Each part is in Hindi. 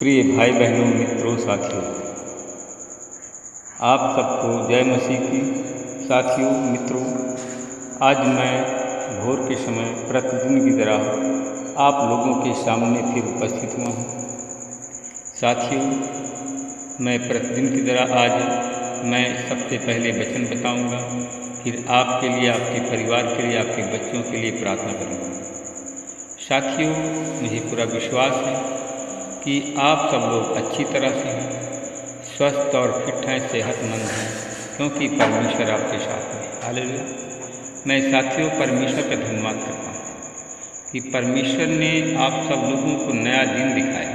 प्रिय भाई बहनों, मित्रों, साथियों, आप सबको जय मसीह की। साथियों, मित्रों, आज मैं भोर के समय प्रतिदिन की तरह आप लोगों के सामने फिर उपस्थित हुआ हूँ। साथियों, मैं प्रतिदिन की तरह आज मैं सबसे पहले वचन बताऊंगा, फिर आपके लिए, आपके परिवार के लिए, आपके बच्चों के लिए प्रार्थना करूंगा। साथियों, मुझे पूरा विश्वास है कि आप सब लोग अच्छी तरह से हैं, स्वस्थ और फिट हैं, सेहतमंद हैं, क्योंकि परमेश्वर आपके साथ है। हालेलुया। मैं साथियों परमेश्वर का धन्यवाद करता हूँ कि परमेश्वर ने आप सब लोगों को नया दिन दिखाया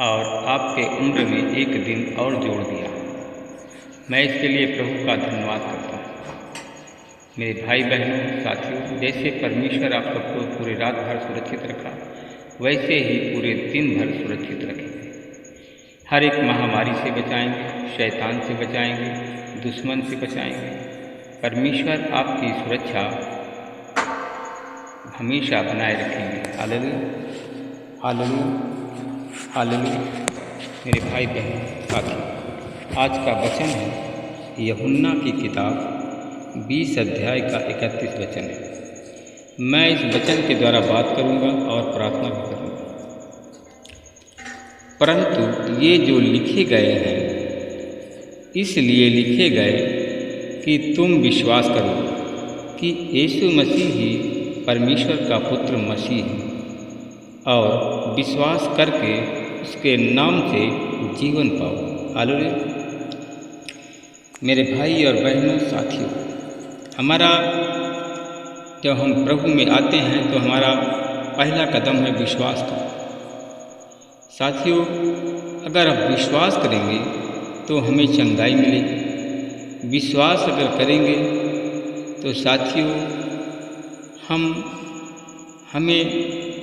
और आपके उम्र में एक दिन और जोड़ दिया। मैं इसके लिए प्रभु का धन्यवाद करता हूँ। मेरे भाई बहनों, साथियों, जैसे परमेश्वर आप सबको पूरी रात भर सुरक्षित रखा, वैसे ही पूरे दिन भर सुरक्षित रखेंगे। हर एक महामारी से बचाएंगे, शैतान से बचाएंगे, दुश्मन से बचाएंगे। परमेश्वर आपकी सुरक्षा हमेशा बनाए रखेंगे। Hallelujah, hallelujah, hallelujah. मेरे भाई बहन, साथियों, आज का वचन है यूहन्ना की किताब 20 अध्याय का 31 वचन है। मैं इस वचन के द्वारा बात करूंगा और प्रार्थना भी करूंगा। परंतु ये जो लिखे गए हैं, इसलिए लिखे गए कि तुम विश्वास करो कि यीशु मसीह ही परमेश्वर का पुत्र मसीह है और विश्वास करके उसके नाम से जीवन पाओ। हालेलुया। मेरे भाई और बहनों, साथियों, हमारा जब हम प्रभु में आते हैं तो हमारा पहला कदम है विश्वास का। साथियों, अगर आप विश्वास करेंगे तो हमें चंगाई मिलेगी। विश्वास अगर करेंगे तो साथियों हमें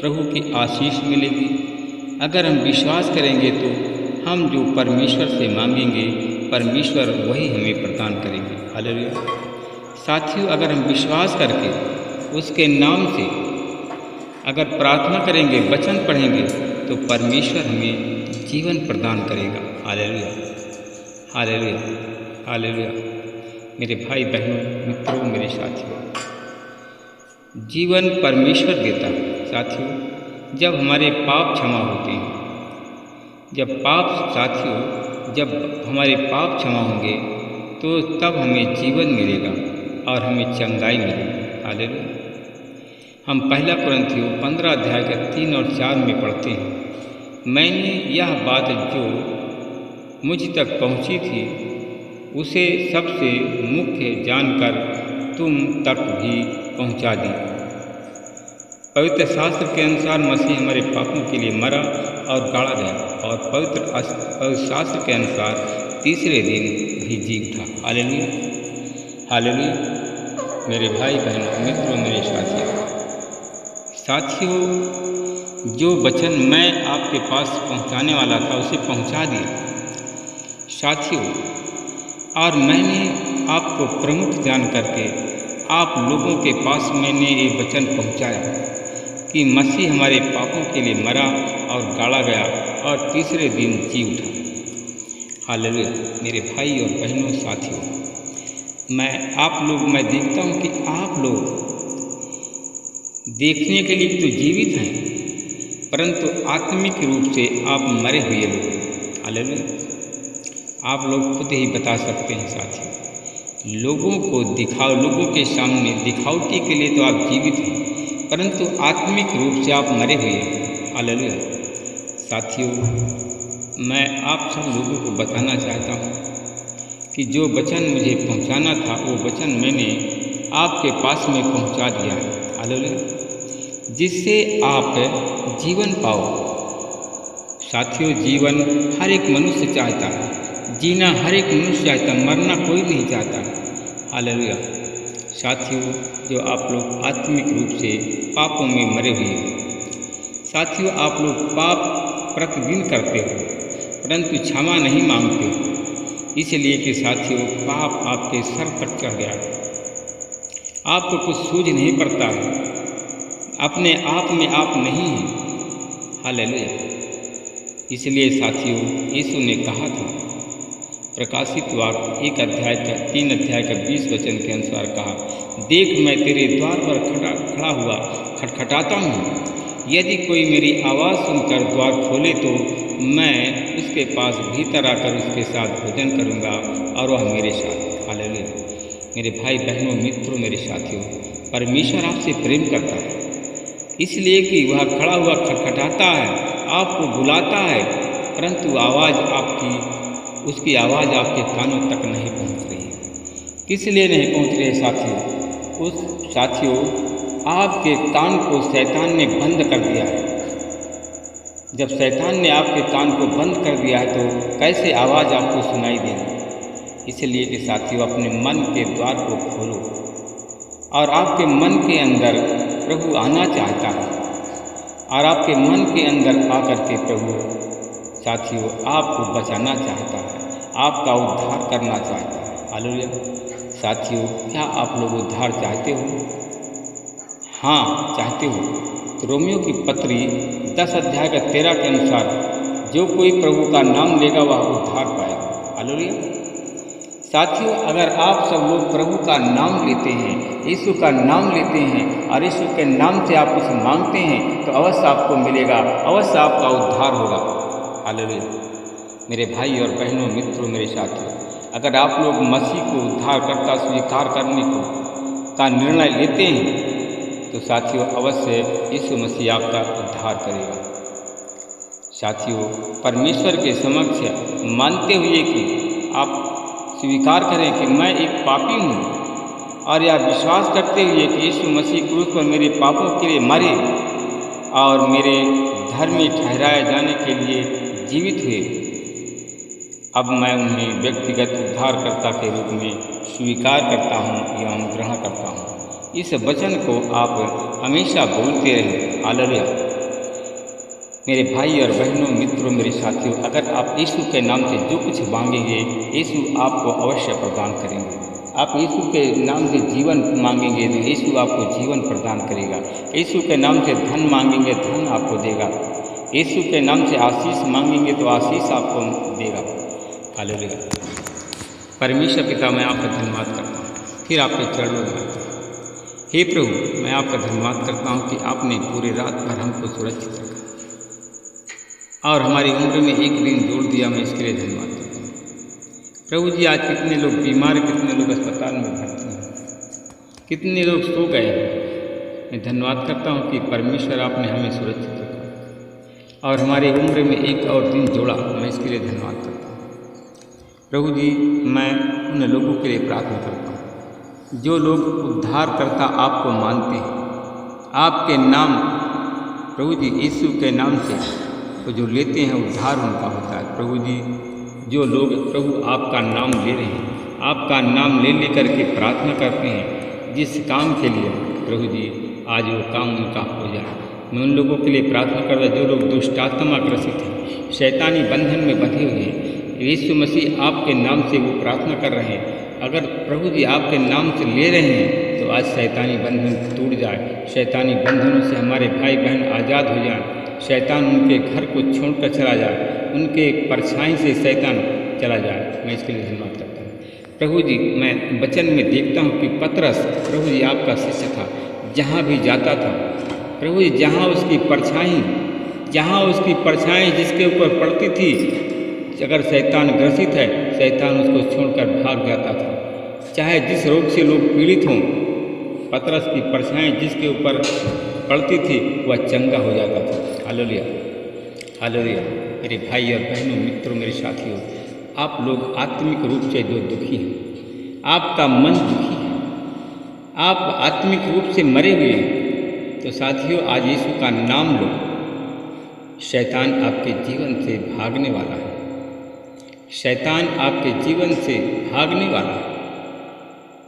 प्रभु की आशीष मिलेगी। अगर हम विश्वास करेंगे तो हम जो परमेश्वर से मांगेंगे, परमेश्वर वही हमें प्रदान करेंगे। हालेलुया। साथियों, अगर हम विश्वास करके उसके नाम से अगर प्रार्थना करेंगे, वचन पढ़ेंगे, तो परमेश्वर हमें जीवन प्रदान करेगा। Hallelujah, hallelujah, hallelujah. मेरे भाई बहनों, मित्रों, मेरे साथियों, जीवन परमेश्वर देता है। साथियों, जब हमारे पाप क्षमा होते हैं, जब हमारे पाप क्षमा होंगे तो तब हमें जीवन मिलेगा और हमें चंगाई मिलेगी। हालेलुया। हम पहला कुरिन्थियों 15 अध्याय का 3 और 4 में पढ़ते हैं, मैंने यह बात जो मुझ तक पहुँची थी उसे सबसे मुख्य जानकर तुम तक भी पहुँचा दी। पवित्र शास्त्र के अनुसार मसीह हमारे पापों के लिए मरा और गाड़ा गया और पवित्र शास्त्र के अनुसार तीसरे दिन भी जी उठा। Hallelujah, hallelujah. मेरे भाई बहनों, मित्रों, मेरे साथियों, जो वचन मैं आपके पास पहुंचाने वाला था उसे पहुंचा दिया। साथियों, और मैंने आपको प्रमुख जान करके आप लोगों के पास मैंने ये वचन पहुंचाया कि मसीह हमारे पापों के लिए मरा और गाड़ा गया और तीसरे दिन जी उठा। हालेलुया। मेरे भाई और बहनों, साथियों, मैं देखता हूँ कि आप लोग देखने के लिए तो जीवित हैं, परंतु आत्मिक रूप से आप मरे हुए लोग। हालेलुया। आप लोग खुद ही बता सकते हैं साथियों, लोगों के सामने दिखावटी के लिए तो आप जीवित हैं, परंतु आत्मिक रूप से आप मरे हुए हैं। हालेलुया। साथियों, मैं आप सब लोगों को बताना चाहता हूँ कि जो वचन मुझे पहुँचाना था वो वचन मैंने आपके पास में पहुँचा दिया है। हालेलुया। जिससे आप जीवन पाओ। साथियों, जीवन हर एक मनुष्य चाहता है, जीना हर एक मनुष्य चाहता है, मरना कोई नहीं चाहता। हालेलुया। साथियों, जो आप लोग आत्मिक रूप से पापों में मरे हुए हैं, साथियों, आप लोग पाप प्रतिदिन करते हो परंतु क्षमा नहीं मांगते, इसलिए कि साथियों पाप आपके सर तक चढ़ गया है, आपको कुछ सूझ नहीं पड़ता है, अपने आप में आप नहीं हैं। हालेलुया। इसलिए साथियों, यीशु ने कहा था, प्रकाशित वाक्य 1 अध्याय का 3 अध्याय का 20 वचन के अनुसार कहा, देख मैं तेरे द्वार पर खड़ा हुआ खटखटाता हूँ। यदि कोई मेरी आवाज़ सुनकर द्वार खोले तो मैं उसके पास भीतर आकर उसके साथ भोजन करूँगा और वह मेरे साथ। हालेलुया। मेरे भाई बहनों, मित्रों, मेरे साथियों, परमेश्वर आपसे प्रेम करता है, इसलिए कि वह खड़ा हुआ खटखटाता है, आपको बुलाता है, परंतु आवाज़ उसकी आवाज़ आपके कानों तक नहीं पहुंच रही है। किस लिए नहीं पहुंच रही है साथियों? आपके कान को शैतान ने बंद कर दिया है। जब शैतान ने आपके कान को बंद कर दिया है तो कैसे आवाज़ आपको सुनाई देगी? इसलिए कि साथियों, अपने मन के द्वार को खोलो और आपके मन के अंदर प्रभु आना चाहता है और आपके मन के अंदर आकर के प्रभु साथियों आपको बचाना चाहता है, आपका उद्धार करना चाहता है। हालेलुया। साथियों, क्या आप लोग उद्धार चाहते हो? हाँ, चाहते हो तो रोमियो की पत्री 10 अध्याय का 13 के अनुसार, जो कोई प्रभु का नाम लेगा वह उद्धार पाएगा। हालेलुया। साथियों, अगर आप सब लोग प्रभु का नाम लेते हैं, यीशु का नाम लेते हैं और यीशु के नाम से आप कुछ मांगते हैं तो अवश्य आपको मिलेगा, अवश्य आपका उद्धार होगा। हालेलुया। मेरे भाई और बहनों, मित्रों, मेरे साथियों, अगर आप लोग मसीह को उद्धारकर्ता स्वीकार करने का निर्णय लेते हैं तो साथियों अवश्य यीशु मसीह आपका उद्धार करेगा। साथियों, परमेश्वर के समक्ष मानते हुए कि आप स्वीकार करें कि मैं एक पापी हूँ और यह विश्वास करते हुए कि यीशु मसीह क्रूस पर मेरे पापों के लिए मरे और मेरे धर्मी ठहराए जाने के लिए जीवित हुए, अब मैं उन्हें व्यक्तिगत उद्धारकर्ता के रूप में स्वीकार करता हूँ एवं ग्रहण करता हूँ। इस वचन को आप हमेशा बोलते रहें। हालेलुया। मेरे भाई और बहनों, मित्रों, मेरे साथियों, अगर आप यीशु के नाम से जो कुछ मांगेंगे यीशु आपको अवश्य प्रदान करेंगे। आप यीशु के नाम से जीवन मांगेंगे तो यीशु आपको जीवन प्रदान करेगा। यीशु के नाम से धन मांगेंगे, धन आपको देगा। यीशु के नाम से आशीष मांगेंगे तो आशीष आपको देगा। हालेलुया। परमेश्वर पिता, मैं आपका धन्यवाद करता हूँ, फिर आपके चरणों में आता हूँ। हे प्रभु, मैं आपका धन्यवाद करता हूँ कि आपने पूरी रात भर हमको सुरक्षित रखा और हमारी उम्र में एक दिन जोड़ दिया। मैं इसके लिए धन्यवाद करता हूँ। प्रभु जी, आज कितने लोग बीमार, कितने लोग अस्पताल में भर्ती हैं, कितने लोग सो गए हैं। मैं धन्यवाद करता हूँ कि परमेश्वर आपने हमें सुरक्षित रखा और हमारी उम्र में एक और दिन जोड़ा। मैं इसके लिए धन्यवाद करता हूँ। प्रभु जी, मैं उन लोगों के लिए प्रार्थना करता हूँ जो लोग उद्धारकर्ता आपको मानते हैं, आपके नाम प्रभु जी यीशु के नाम से तो जो लेते हैं उद्धार उनका होता है। प्रभु जी, जो लोग प्रभु आपका नाम ले रहे हैं, आपका नाम ले करके प्रार्थना करते हैं जिस काम के लिए, प्रभु जी आज वो काम उनका हो जाए। मैं उन लोगों के लिए प्रार्थना करता जो लोग दुष्टात्मा ग्रसित हैं, शैतानी बंधन में बंधे हुए हैं, यीशु मसीह आपके नाम से वो प्रार्थना कर रहे हैं। अगर प्रभु जी आपके नाम से ले रहे हैं तो आज शैतानी बंधन टूट जाए, शैतानी बंधनों से हमारे भाई बहन आज़ाद हो जाए, शैतान उनके घर को छोड़कर चला जाए, उनके परछाई से शैतान चला जाए। मैं इसके लिए धन्यवाद करता हूँ। प्रभु जी, मैं वचन में देखता हूँ कि पतरस प्रभु जी आपका शिष्य था, जहाँ भी जाता था प्रभु जी, जहाँ उसकी परछाई जिसके ऊपर पड़ती थी, अगर शैतान ग्रसित है, शैतान उसको छोड़कर भाग जाता था। चाहे जिस रोग से लोग पीड़ित हों, पतरस की परछाई जिसके ऊपर पड़ती थी वह चंगा हो जाता था। हालेलुया। हालेलुया। मेरे भाई और बहनों, मित्रों, मेरे साथियों, आप लोग आत्मिक रूप से जो दुखी हैं, आपका मन दुखी है, आप आत्मिक रूप से मरे हुए हैं, तो साथियों आज यीशु का नाम लो। शैतान आपके जीवन से भागने वाला है। शैतान आपके जीवन से भागने वाला है।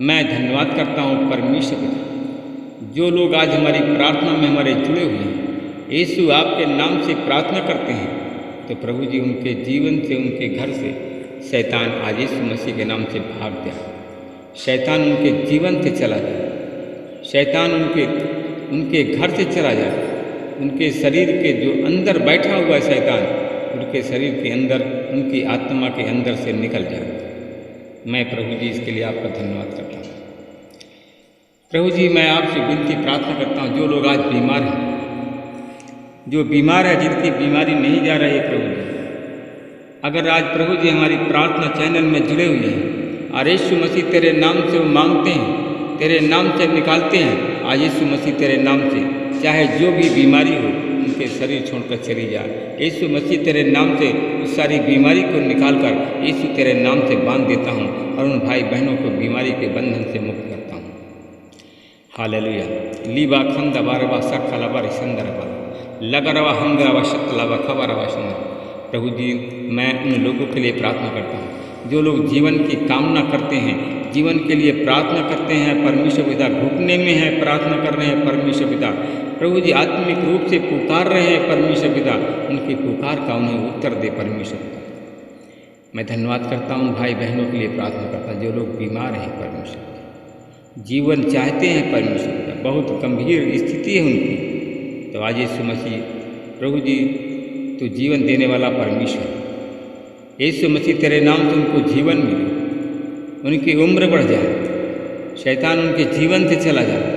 मैं धन्यवाद करता हूँ परमेश्वर पिता, जो लोग आज हमारी प्रार्थना में हमारे जुड़े हुए हैं, यीशु आपके नाम से प्रार्थना करते हैं, तो प्रभु जी उनके जीवन से, उनके घर से शैतान आज यीशु मसीह के नाम से भाग जाए। शैतान उनके जीवन से चला जाए, शैतान उनके घर से चला जाए, उनके शरीर के जो अंदर बैठा हुआ शैतान उनके शरीर के अंदर, उनकी आत्मा के अंदर से निकल जाए। मैं प्रभु जी इसके लिए आपका धन्यवाद करता हूँ। प्रभु जी, मैं आपसे विनती प्रार्थना करता हूँ, जो लोग आज बीमार हैं, जो बीमार है, जिनकी बीमारी नहीं जा रही है प्रभु जी, अगर आज प्रभु जी हमारी प्रार्थना चैनल में जुड़े हुए हैं और यीशु मसीह तेरे नाम से वो मांगते हैं, तेरे नाम से निकालते हैं, आज यीशु मसीह तेरे नाम से चाहे जो भी बीमारी हो उनके शरीर छोड़कर चली जाए। यीशु मसीह तेरे नाम से उस सारी बीमारी को निकाल कर यीशु तेरे नाम से बांध देता हूँ और उन भाई बहनों को बीमारी के बंधन से मुक्त करता हूँ। हालेलुया। लीबा खंद बारवा सखलवा रिसंदरवा लगरवा हंगरवा शतलवा खबरवा संदर। प्रभु जी, मैं उन लोगों के लिए प्रार्थना करता हूँ जो लोग जीवन की कामना करते हैं, जीवन के लिए प्रार्थना करते हैं परमेश्वर पिता, घुटने में है प्रार्थना कर रहे हैं परमेश्वर पिता, प्रभु जी आत्मिक रूप से पुकार रहे हैं परमेश्वर पिता, उनकी पुकार का उन्हें उत्तर दे परमेश्वर पिता। मैं धन्यवाद करता हूँ भाई बहनों के लिए प्रार्थना करता हूँ जो लोग बीमार हैं परमेश्वर पिता, जीवन चाहते हैं परमेश्वर पिता, बहुत गंभीर स्थिति है उनकी, तो आज यीशु मसीह प्रभु जी तो जीवन देने वाला परमेश्वर, यीशु मसीह तेरे नाम से उनको जीवन मिले, उनकी उम्र बढ़ जाए, शैतान उनके जीवन से चला जाए।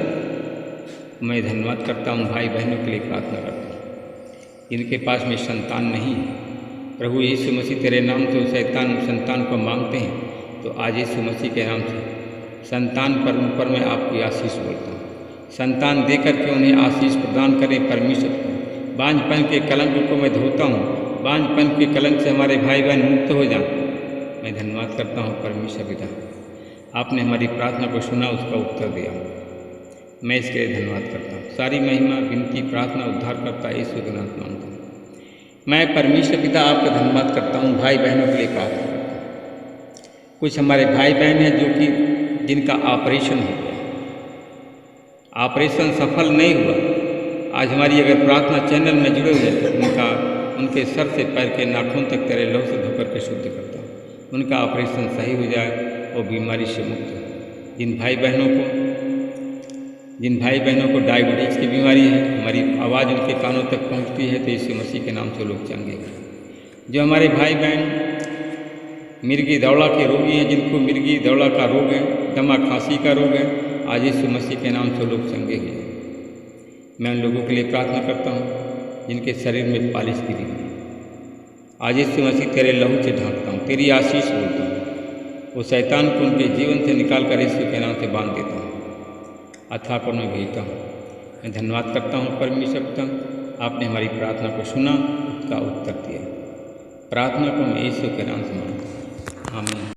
मैं धन्यवाद करता हूँ भाई बहनों के लिए प्रार्थना करता हूँ इनके पास में संतान नहीं है, प्रभु यीशु मसीह तेरे नाम से संतान को मांगते हैं, तो आज यीशु मसीह के नाम से संतान पर उन पर मैं आपकी आशीष बोलता हूँ, संतान दे करके उन्हें आशीष प्रदान करें परमेश्वर को। बांझपन के कलंक को मैं धोता हूँ, बांझपन के कलंक से हमारे भाई बहन मुक्त हो जाएं। मैं धन्यवाद करता हूँ परमेश्वर पिता, आपने हमारी प्रार्थना को सुना, उसका उत्तर दिया, मैं इसके लिए धन्यवाद करता हूँ। सारी महिमा, विनती, प्रार्थना उद्धार करता यीशु के नाम मांगता हूँ। मैं परमेश्वर पिता आपका धन्यवाद करता हूँ भाई बहनों के लिए प्रार्थना करता हूँ। कुछ हमारे भाई बहन हैं जो कि जिनका ऑपरेशन हो गया, ऑपरेशन सफल नहीं हुआ, आज हमारी अगर प्रार्थना चैनल में जुड़े हुए तो उनके सर से पैर के नाखून तक तेरे लहू से धोकर के शुद्ध करता हूँ, उनका ऑपरेशन सही हो जाए और बीमारी से मुक्त हो। जिन भाई बहनों को डायबिटीज़ की बीमारी है, हमारी आवाज़ उनके कानों तक पहुँचती है, तो यीशु मसीह के नाम से लोग चंगे हैं। जो हमारे भाई बहन मिर्गी दौड़ा के रोगी हैं, जिनको मिर्गी दौड़ा का रोग है, दमा खांसी का रोग है, आज यीशु मसीह के नाम से लोग चंगे हुए। मैं उन लोगों के लिए प्रार्थना करता हूँ जिनके शरीर में पालिश गिरी हुई, आज यीशु मसीह तेरे लहू से ढांकता हूँ, तेरी आशीष बोलता हूँ, वो शैतान को उनके जीवन से निकाल कर यीशु के नाम से बांध देता हूँ, अथाह पर मैं भेजता हूँ। मैं धन्यवाद करता हूँ परमेश्वर पिता, आपने हमारी प्रार्थना को सुना, उसका उत्तर दिया। प्रार्थना को मैं यीशु के नाम से